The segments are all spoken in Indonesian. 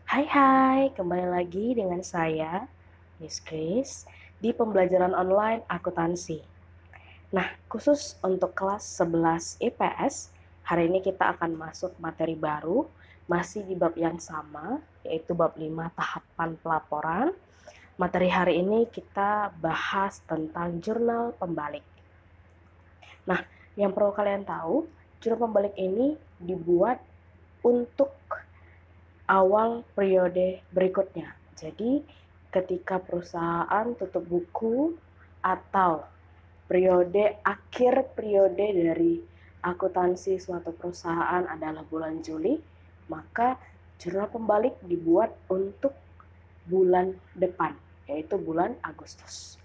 Hai, kembali lagi dengan saya, Miss Chris, di pembelajaran online akuntansi. Nah, khusus untuk kelas 11 IPS, hari ini kita akan masuk materi baru, masih di bab yang sama, yaitu bab 5 tahapan pelaporan. Materi hari ini kita bahas tentang jurnal pembalik. Nah, yang perlu kalian tahu, jurnal pembalik ini dibuat untuk awal periode berikutnya. Jadi, ketika perusahaan tutup buku atau akhir periode dari akuntansi suatu perusahaan adalah bulan Juli, maka jurnal pembalik dibuat untuk bulan depan, yaitu bulan Agustus.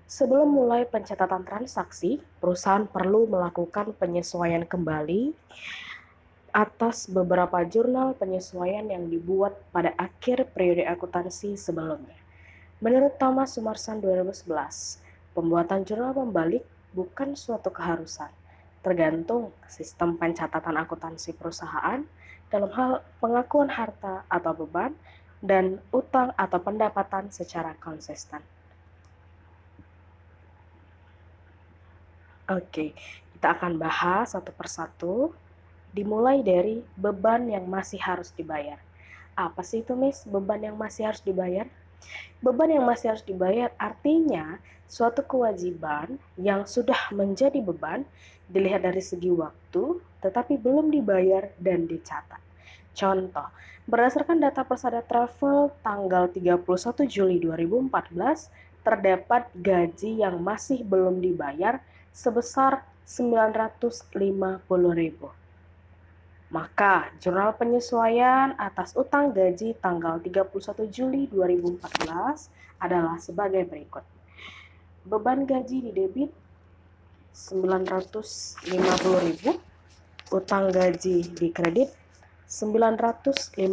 Sebelum mulai pencatatan transaksi, perusahaan perlu melakukan penyesuaian kembali atas beberapa jurnal penyesuaian yang dibuat pada akhir periode akuntansi sebelumnya. Menurut Thomas Sumarsan 2011, pembuatan jurnal pembalik bukan suatu keharusan, tergantung sistem pencatatan akuntansi perusahaan dalam hal pengakuan harta atau beban dan utang atau pendapatan secara konsisten. Oke, kita akan bahas satu persatu, dimulai dari beban yang masih harus dibayar. Apa sih itu, Miss? Beban yang masih harus dibayar? Beban yang masih harus dibayar artinya suatu kewajiban yang sudah menjadi beban dilihat dari segi waktu, tetapi belum dibayar dan dicatat. Contoh, berdasarkan data Persada Travel tanggal 31 Juli 2014, terdapat gaji yang masih belum dibayar sebesar 950.000. Maka, jurnal penyesuaian atas utang gaji tanggal 31 Juli 2014 adalah sebagai berikut. Beban gaji didebit 950.000, utang gaji dikredit 950.000.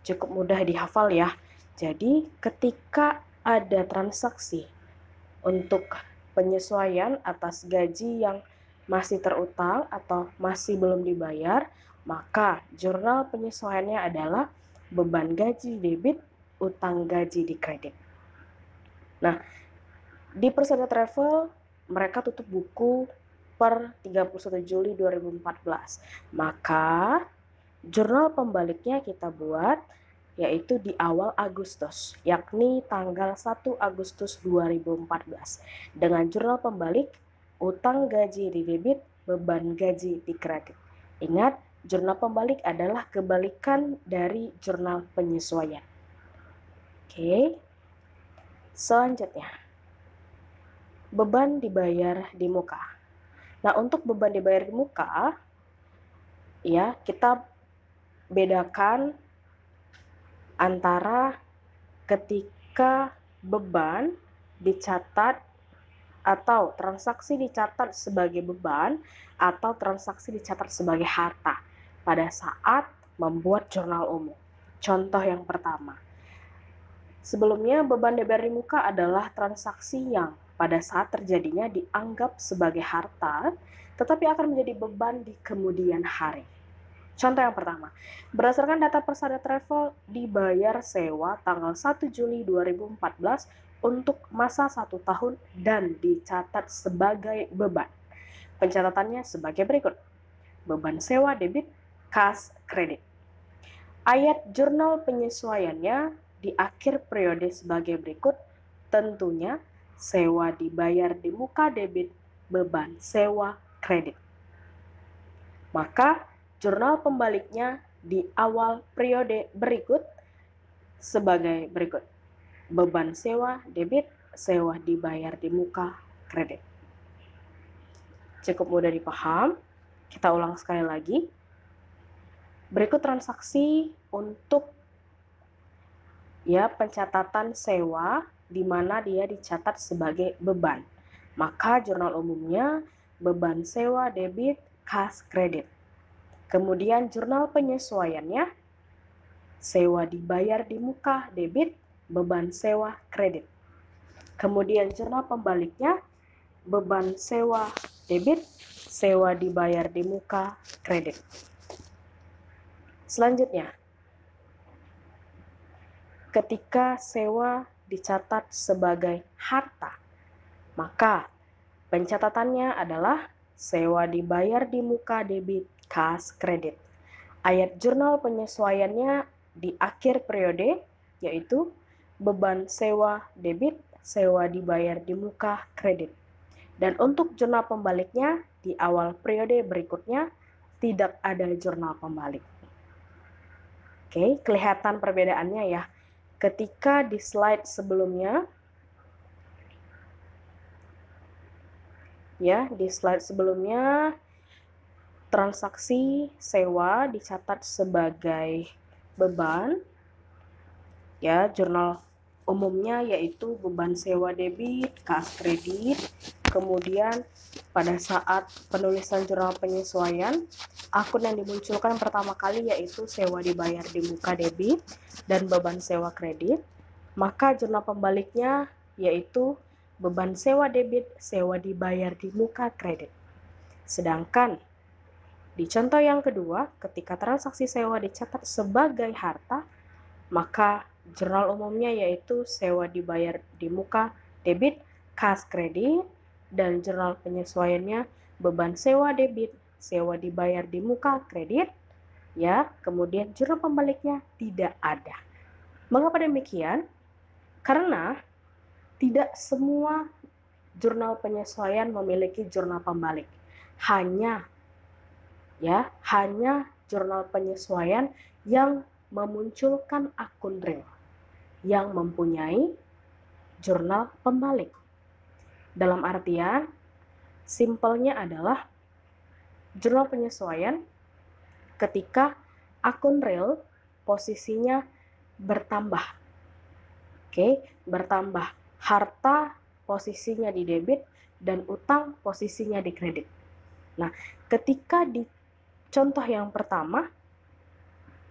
Cukup mudah dihafal ya. Jadi, ketika ada transaksi untuk penyesuaian atas gaji yang masih terutang atau masih belum dibayar, maka jurnal penyesuaiannya adalah beban gaji debit, utang gaji di kredit. Nah, di Persada Travel mereka tutup buku per 31 Juli 2014. Maka jurnal pembaliknya kita buat yaitu di awal Agustus, yakni tanggal 1 Agustus 2014. Dengan jurnal pembalik, utang gaji di debit, beban gaji di kredit. Ingat, jurnal pembalik adalah kebalikan dari jurnal penyesuaian. Oke. Selanjutnya, beban dibayar di muka. Nah, untuk beban dibayar di muka, ya, kita bedakan antara ketika beban dicatat atau transaksi dicatat sebagai beban atau transaksi dicatat sebagai harta pada saat membuat jurnal umum. Contoh yang pertama, sebelumnya beban dibayar di muka adalah transaksi yang pada saat terjadinya dianggap sebagai harta, tetapi akan menjadi beban di kemudian hari. Contoh yang pertama, berdasarkan data Persada Travel, dibayar sewa tanggal 1 Juli 2014 untuk masa 1 tahun dan dicatat sebagai beban. Pencatatannya sebagai berikut. Beban sewa debit, kas kredit. Ayat jurnal penyesuaiannya di akhir periode sebagai berikut, tentunya sewa dibayar di muka debit, beban sewa kredit. Maka jurnal pembaliknya di awal periode berikut sebagai berikut. Beban sewa debit, sewa dibayar di muka kredit. Cukup mudah dipaham. Kita ulang sekali lagi. Berikut transaksi untuk pencatatan sewa di mana dia dicatat sebagai beban. Maka jurnal umumnya beban sewa debit, kas kredit. Kemudian jurnal penyesuaiannya sewa dibayar di muka debit, beban sewa kredit. Kemudian jurnal pembaliknya beban sewa debit, sewa dibayar di muka kredit. Selanjutnya, ketika sewa dicatat sebagai harta, maka pencatatannya adalah sewa dibayar di muka debit kas kredit. Ayat jurnal penyesuaiannya di akhir periode, yaitu beban sewa debit, sewa dibayar di muka kredit. Dan untuk jurnal pembaliknya, di awal periode berikutnya tidak ada jurnal pembalik. Oke, kelihatan perbedaannya ya. Ketika di slide sebelumnya, transaksi sewa dicatat sebagai beban, ya, jurnal umumnya yaitu beban sewa debit, kas kredit. Kemudian pada saat penulisan jurnal penyesuaian, akun yang dimunculkan pertama kali yaitu sewa dibayar di muka debit dan beban sewa kredit. Maka jurnal pembaliknya yaitu beban sewa debit, sewa dibayar di muka kredit. Sedangkan di contoh yang kedua, ketika transaksi sewa dicatat sebagai harta, maka jurnal umumnya yaitu sewa dibayar di muka debit, kas kredit, dan jurnal penyesuaiannya beban sewa debit, sewa dibayar di muka kredit, ya. Kemudian jurnal pembaliknya tidak ada. Mengapa demikian? Karena tidak semua jurnal penyesuaian memiliki jurnal pembalik. Hanya jurnal penyesuaian yang memunculkan akun real yang mempunyai jurnal pembalik. Dalam artian, simpelnya adalah jurnal penyesuaian ketika akun real posisinya bertambah. Oke, bertambah. Harta posisinya di debit dan utang posisinya di kredit. Nah, ketika di contoh yang pertama,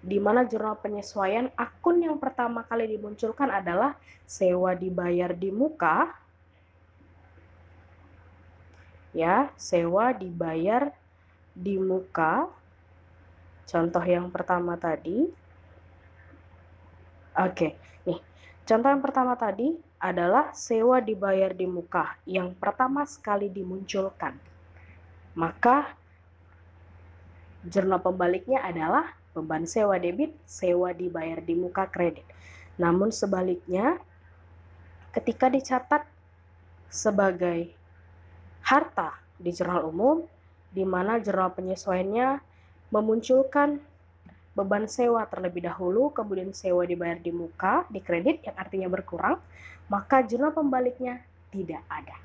di mana jurnal penyesuaian akun yang pertama kali dimunculkan adalah sewa dibayar di muka, ya, sewa dibayar di muka. Contoh yang pertama tadi. Oke, nih. Contoh yang pertama tadi adalah sewa dibayar di muka yang pertama sekali dimunculkan. Maka jurnal pembaliknya adalah beban sewa debit, sewa dibayar di muka kredit. Namun sebaliknya, ketika dicatat sebagai harta di jurnal umum, di mana jurnal penyesuaiannya memunculkan beban sewa terlebih dahulu, kemudian sewa dibayar di muka, di kredit, yang artinya berkurang, maka jurnal pembaliknya tidak ada.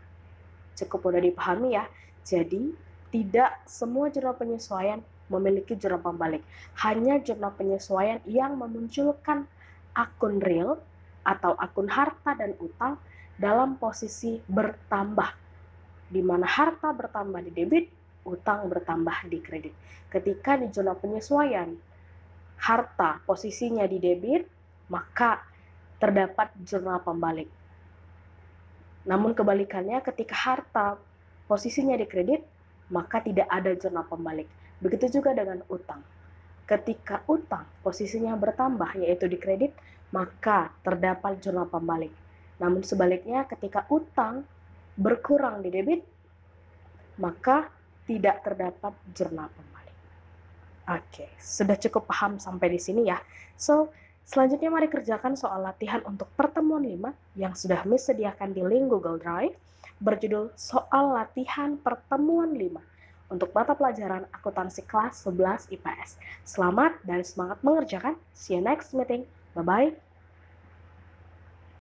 Cukup mudah dipahami ya. Jadi, tidak semua jurnal penyesuaian memiliki jurnal pembalik. Hanya jurnal penyesuaian yang memunculkan akun real atau akun harta dan utang dalam posisi bertambah, di mana harta bertambah di debit, utang bertambah di kredit. Ketika di jurnal penyesuaian harta posisinya di debit, maka terdapat jurnal pembalik. Namun kebalikannya, ketika harta posisinya di kredit, maka tidak ada jurnal pembalik. Begitu juga dengan utang. Ketika utang posisinya bertambah, yaitu di kredit, maka terdapat jurnal pembalik. Namun sebaliknya, ketika utang berkurang di debit, maka tidak terdapat jurnal pembalik. Oke, sudah cukup paham sampai di sini ya. So, selanjutnya mari kerjakan soal latihan untuk pertemuan 5 yang sudah Miss sediakan di link Google Drive berjudul soal latihan pertemuan 5 untuk mata pelajaran akuntansi kelas 11 IPS. Selamat dan semangat mengerjakan. See you next meeting. Bye-bye.